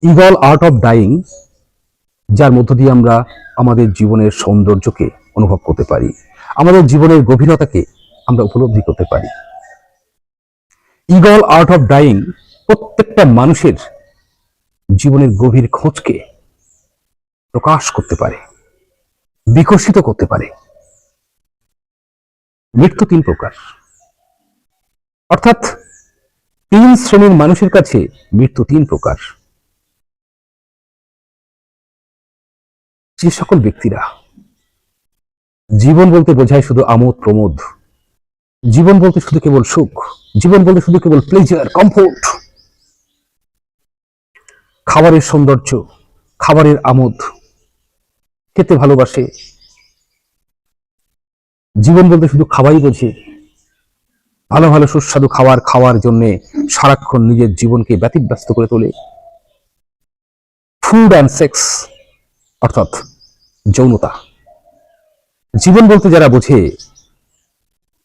Eagle art of dying, যার মধ্য দিয়ে আমরা আমাদের জীবনের সৌন্দর্যকে অনুভব করতে পারি, আমাদের জীবনের গভীরতাকে আমরা উপলব্ধি করতে পারি। ইগল আর্ট অফ ডাইং প্রত্যেকটা মানুষের জীবনের গভীর খোঁজকে প্রকাশ করতে পারে, বিকশিত করতে পারে। মৃত্যু তিন প্রকার, অর্থাৎ তিন শ্রেণীর মানুষের কাছে মৃত্যু তিন প্রকার। যে সকল ব্যক্তিরা জীবন বলতে বোঝায় শুধু আমোদ প্রমোদ, জীবন বলতে শুধু কেবল সুখ, জীবন বলতে শুধু কেবল প্লেজার, কমফোর্ট, খাবারের সৌন্দর্য, খাবারের আমোদ, খেতে ভালোবাসে, জীবন বলতে শুধু খাওয়াই বোঝে, ভালো ভালো সুস্বাদু খাবার খাওয়ার জন্য সারাক্ষণ নিজের জীবনকে ব্যতিব্যস্ত করে তোলে। ফুড অ্যান্ড সেক্স, অর্থাৎ যৌনতা। জীবন বলতে যারা বোঝে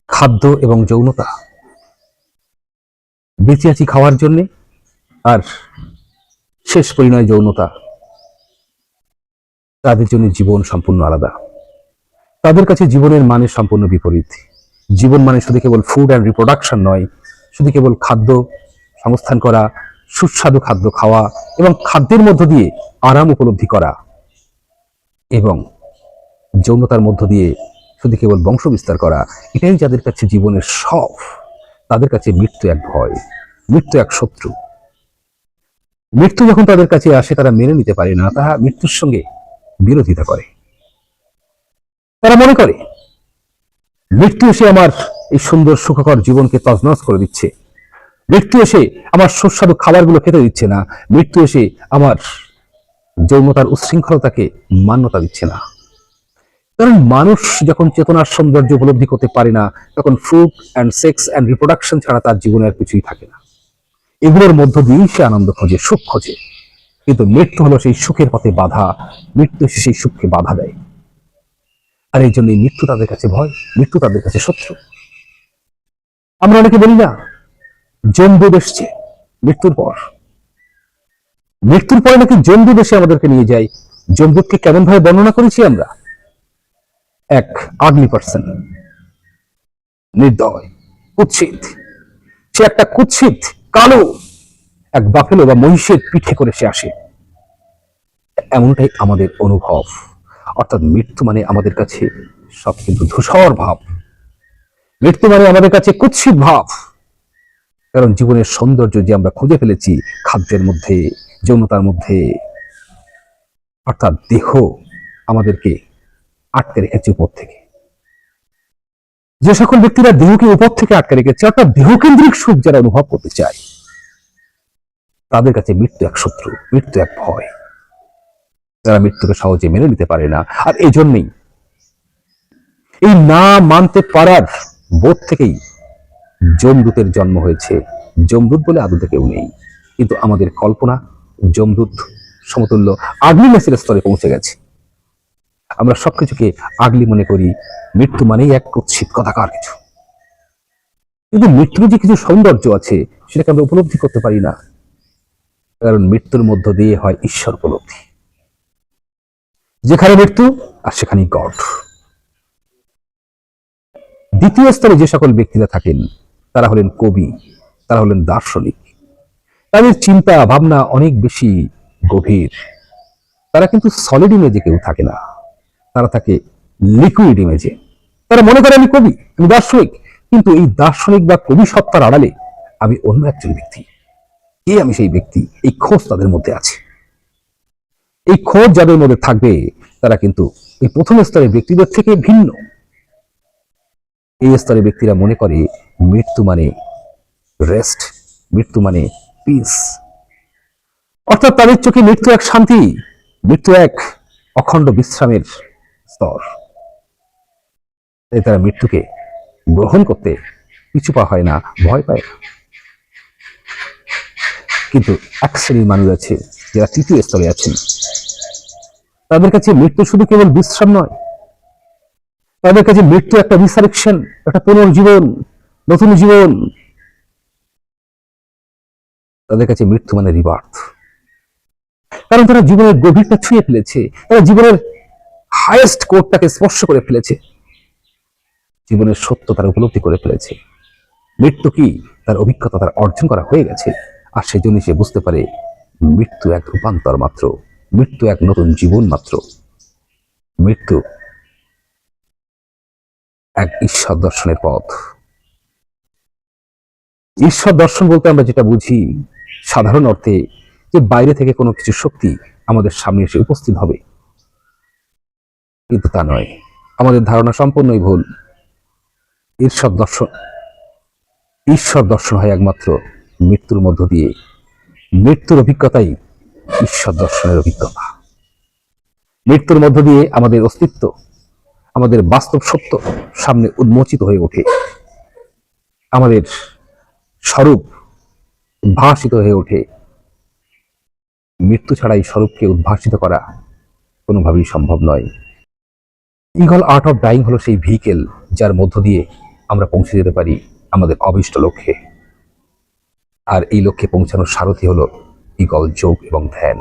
খাদ্য এবং যৌনতা, বেঁচে আছি খাওয়ার জন্যে, আর শেষ পরিণয় যৌনতা, তাদের জন্য জীবন সম্পূর্ণ আলাদা। তাদের কাছে জীবনের মানে সম্পূর্ণ বিপরীত। জীবন মানে শুধু কেবল ফুড অ্যান্ড রিপ্রোডাকশন নয়, শুধু কেবল খাদ্য সংস্থান করা, সুস্বাদু খাদ্য খাওয়া এবং খাদ্যের মধ্য দিয়ে আরাম উপলব্ধি করা, এবং যৌনতার মধ্য দিয়ে শুধু কেবল বংশ বিস্তার করা। এটাই যাদের কাছে জীবনের সব। তাদের কাছে মৃত্যু এক ভয়, মৃত্যু এক শত্রু। মৃত্যু যখন তাদের কাছে আসে তারা মেনে নিতে পারে না, তারা মৃত্যুর সঙ্গে বিরোধিতা করে। তারা মনে করে মৃত্যু এসে আমার এই সুন্দর সুখকর জীবনকে তছনছ করে দিচ্ছে, মৃত্যু এসে আমার সুস্বাদু খাবারগুলো খেতে দিচ্ছে না, মৃত্যু এসে আমার যৌনতার উচ্ছৃঙ্খলতাকে মান্যতা দিচ্ছে না। কারণ মানুষ যখন চেতনার সৌন্দর্য উপলব্ধি করতে পারে না, তখন food and sex and reproduction ছাড়া তার জীবনে আর কিছুই থাকে না। এগুলোর মধ্য দিয়েই সে আনন্দ খোঁজে, সুখ খোঁজে। কিন্তু মৃত্যু হলো সেই সুখের পথে বাধা, মৃত্যু এসে সেই সুখকে বাধা দেয়। আর এই জন্যই মৃত্যু তাদের কাছে ভয়, মৃত্যু তাদের কাছে শত্রু। আমরা অনেকে বলি না জম্বু এসছে মৃত্যুর পর, মৃত্যুর পরে নাকি জম্বু দেশে আমাদেরকে নিয়ে যায়। জম্বুকে কেমন ভাবে বর্ণনা করেছি আমরা? এক আগলি পার্সন, নির্দয়, কুৎসিত। সে একটা কুৎসিত কালো এক বাফেলো বা মহিষের পিঠে করে সে আসে। এমনটাই আমাদের অনুভব। অর্থাৎ মৃত্যু মানে আমাদের কাছে সব কিন্তু ধূসর ভাব, মৃত্যু মানে আমাদের কাছে কুৎসিত ভাব। কারণ জীবনের সৌন্দর্য যে আমরা খুঁজে ফেলেছি খাদ্যের মধ্যে, যৌনতার মধ্যে, অর্থাৎ দেহ আমাদেরকে আটকে রেখেছে উপর থেকে। যে সকল ব্যক্তিরা দেহকে উপর থেকে আটকে রেখেছে, অর্থাৎ দেহকেন্দ্রিক সুখ যারা অনুভব করতে চায়, তাদের কাছে মৃত্যু এক শত্রু, মৃত্যু এক ভয়। তারা মৃত্যুকে সহজে মেনে নিতে পারে না। আর এই জন্যই এই না মানতে পারার বোধ থেকেই যমদূতের জন্ম হয়েছে। যমদূত বলে আদতে কেউ নেই, কিন্তু আমাদের কল্পনা যমদূত সমতুল্য আগলিনেসের স্তরে পৌঁছে গেছে। আমরা সবকিছুকে আগলি মনে করি, মৃত্যু মানেই এক কুৎসিত কথাকার কিছু। কিন্তু মৃত্যুর যে কিছু সৌন্দর্য আছে সেটাকে আমরা উপলব্ধি করতে পারি না, কারণ মৃত্যুর মধ্য দিয়ে হয় ঈশ্বর উপলব্ধি। যেখানে মৃত্যু আর সেখানেই গড। দ্বিতীয় স্তরে যে সকল ব্যক্তিরা থাকেন তারা হলেন কবি, তারা হলেন দার্শনিক। তাদের চিন্তা ভাবনা অনেক বেশি গভীর। তারা কিন্তু সলিড ইমেজে কেউ থাকে না, তারা থাকে লিকুইড ইমেজে। তারা মনে করে আমি কবি, আমি দার্শনিক, কিন্তু এই দার্শনিক বা কবি সত্তার আড়ালে আমি অন্য একজন ব্যক্তি। কে আমি সেই ব্যক্তি, এই খোঁজ তাদের মধ্যে আছে। এই খোঁজ যাদের মধ্যে থাকবে তারা কিন্তু এই প্রথম স্তরের ব্যক্তিদের থেকে ভিন্ন। এই স্তরের ব্যক্তিরা মনে করে মৃত্যু মানে রেস্ট, মৃত্যু মানে পিস। অর্থাৎ তাদের চোখে মৃত্যু এক শান্তি, মৃত্যু এক অখণ্ড বিশ্রামের স্তর। তাই তারা মৃত্যুকে গ্রহণ করতে পিছু পা হয় না, ভয় পায় না। কিন্তু এক শ্রেণীর মানুষ আছে যারা তৃতীয় স্তরে আছেন, তাদের কাছে মৃত্যু শুধু কেবল বিশ্রাম নয়, তাদের কাছে মৃত্যু একটা রিসারেকশন, একটা পুনর্জীবন, নতুন জীবন। তাদের কাছে মৃত্যু মানে রিবার্থ। কারণ তারা জীবনের গভীরটা ছুঁয়ে ফেলেছে, তারা জীবনের হাইয়েস্ট কোডটাকে স্পর্শ করে ফেলেছে, জীবনের সত্য তারা উপলব্ধি করে ফেলেছে। মৃত্যু কি তার অভিজ্ঞতা তার অর্জন করা হয়ে গেছে, আর সেই জন্য সে বুঝতে পারে মৃত্যু এক রূপান্তর মাত্র, মৃত্যু এক নতুন জীবন মাত্র, মৃত্যু এক ঈশ্বর দর্শনের পথ। ঈশ্বর দর্শন বলতে আমরা যেটা বুঝি সাধারণ অর্থে যে বাইরে থেকে কোনো কিছু শক্তি আমাদের সামনে এসে উপস্থিত হবে, কিন্তু তা নয়। আমাদের ধারণা সম্পূর্ণই ভুল। ঈশ্বর দর্শন হয় একমাত্র মৃত্যুর মধ্য দিয়ে। মৃত্যুর অভিজ্ঞতাই ঈশ্বর দর্শনের অভিজ্ঞতা। মৃত্যুর মধ্য দিয়ে আমাদের অস্তিত্ব, আমাদের বাস্তব সত্য সামনে উন্মোচিত হয়ে ওঠে, আমাদের স্বরূপ উদ্ভাসিত হয়ে ওঠে। মৃত্যু ছাড়াই স্বরূপকে উদ্ভাসিত করা কোনোভাবেই সম্ভব নয়। ইগল আর্ট অফ ডাইং হলো সেই ভেহিকেল যার মধ্য দিয়ে আমরা পৌঁছে যেতে পারি আমাদের অভীষ্ট লক্ষ্যে। আর এই লক্ষ্যে পৌঁছানোর সারথি হলো ইগল যোগ এবং ধ্যান।